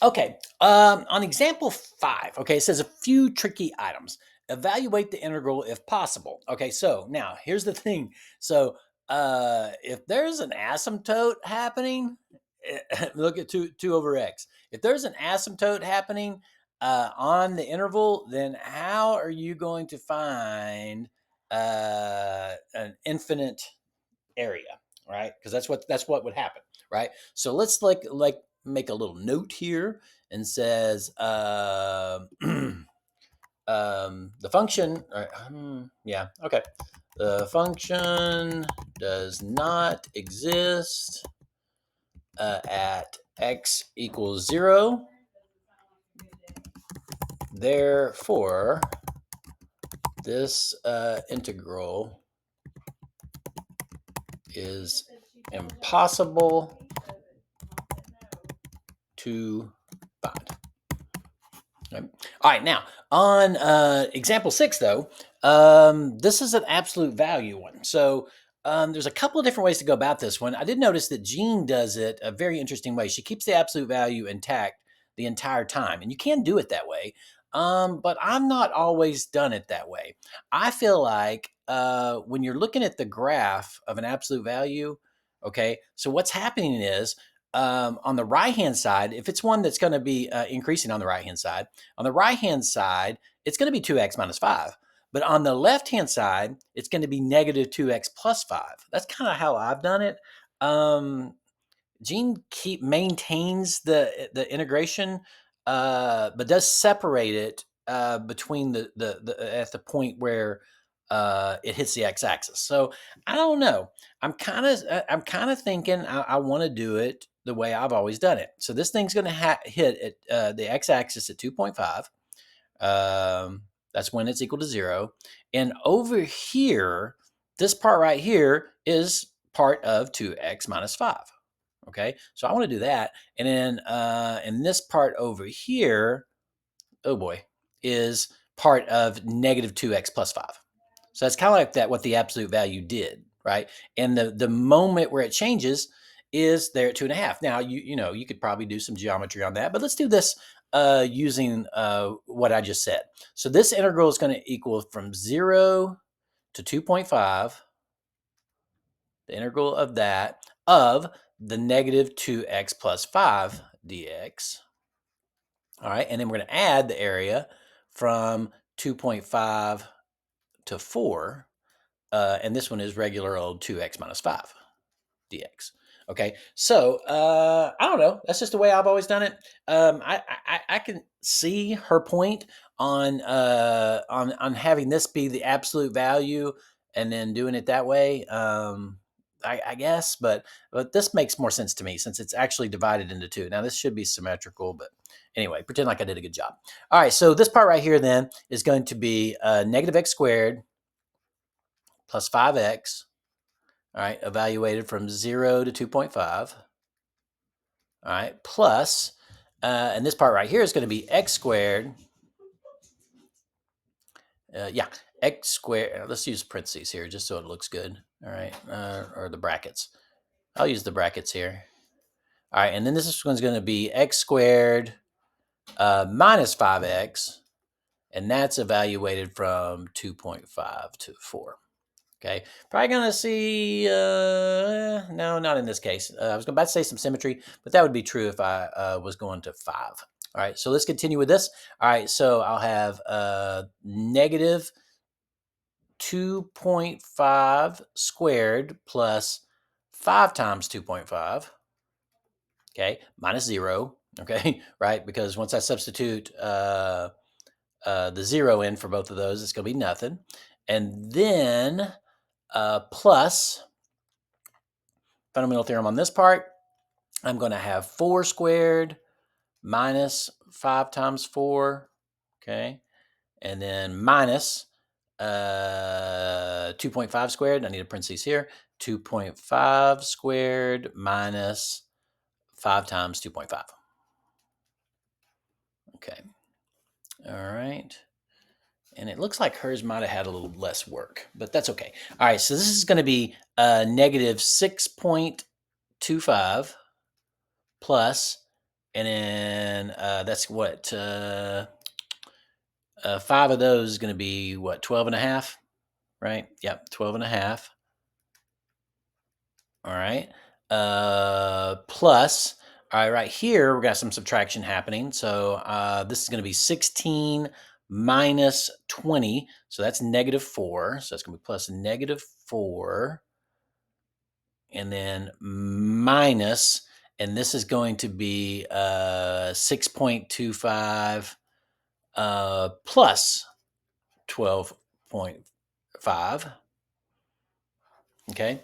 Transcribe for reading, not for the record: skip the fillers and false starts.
Okay. On example 5, okay, it says a few tricky items. Evaluate the integral if possible. Okay, so now here's the thing. So if there's an asymptote happening, look at 2 over x. If there's an asymptote happening on the interval, then how are you going to find an infinite area, right? Because that's what would happen, right? So let's like make a little note here and says the function. Yeah, okay. The function does not exist at x equals 0. Therefore, this integral is impossible to find. Okay. All right, now on example 6, though, this is an absolute value one. So there's a couple of different ways to go about this one. I did notice that Jean does it a very interesting way. She keeps the absolute value intact the entire time, and you can do it that way. But I've not always done it that way. I feel like when you're looking at the graph of an absolute value, okay, so what's happening is on the right hand side, if it's one that's going to be increasing on the right hand side, it's going to be 2x minus 5. But on the left hand side, it's going to be negative 2x plus 5. That's kind of how I've done it. Jean maintains the integration, but does separate it between the at the point where it hits the x-axis. So I don't know. I'm kind of thinking I want to do it the way I've always done it. So this thing's going to hit at the x-axis at 2.5. That's when it's equal to 0. And over here, this part right here is part of 2x minus 5. Okay, so I want to do that. And then and this part over here, oh boy, is part of negative 2x plus 5. So that's kind of like that, what the absolute value did, right? And the moment where it changes is there at 2.5. Now, you could probably do some geometry on that, but let's do this using what I just said. So this integral is going to equal from 0 to 2.5, the integral of that, of the negative 2x plus 5 dx. All right, and then we're going to add the area from 2.5 to 4. And this one is regular old 2x minus 5 dx. Okay, so I don't know. That's just the way I've always done it. I can see her point on having this be the absolute value and then doing it that way. I guess, but this makes more sense to me since it's actually divided into 2. Now this should be symmetrical, but anyway, pretend like I did a good job. All right, so this part right here then is going to be negative x squared plus 5x, all right, evaluated from 0 to 2.5, all right, plus, and this part right here is going to be x squared, x squared, let's use parentheses here just so it looks good, all right, or the brackets. I'll use the brackets here. All right, and then this one's going to be x squared minus 5x, and that's evaluated from 2.5 to 4. Okay, probably gonna see, no, not in this case. I was about to say some symmetry, but that would be true if I was going to 5. All right, so let's continue with this. All right, so I'll have negative 2.5 squared plus 5 times 2.5, okay, minus 0, okay, right? Because once I substitute the 0 in for both of those, it's going to be nothing. And then plus fundamental theorem on this part, I'm going to have 4 squared minus 5 times 4, okay? And then minus 2.5 squared, I need a parentheses here, 2.5 squared minus 5 times 2.5. Okay, all right. And it looks like hers might have had a little less work, but that's okay. All right, so this is going to be negative 6.25 plus, and then that's what 5 of those is going to be what, 12 and a half, right? Yep, 12 and a half. All right. Plus, all right, right here, we got some subtraction happening. So this is going to be 16 minus 20. So that's -4. So that's going to be plus -4. And then minus, and this is going to be 6.25 plus 12.5. Okay.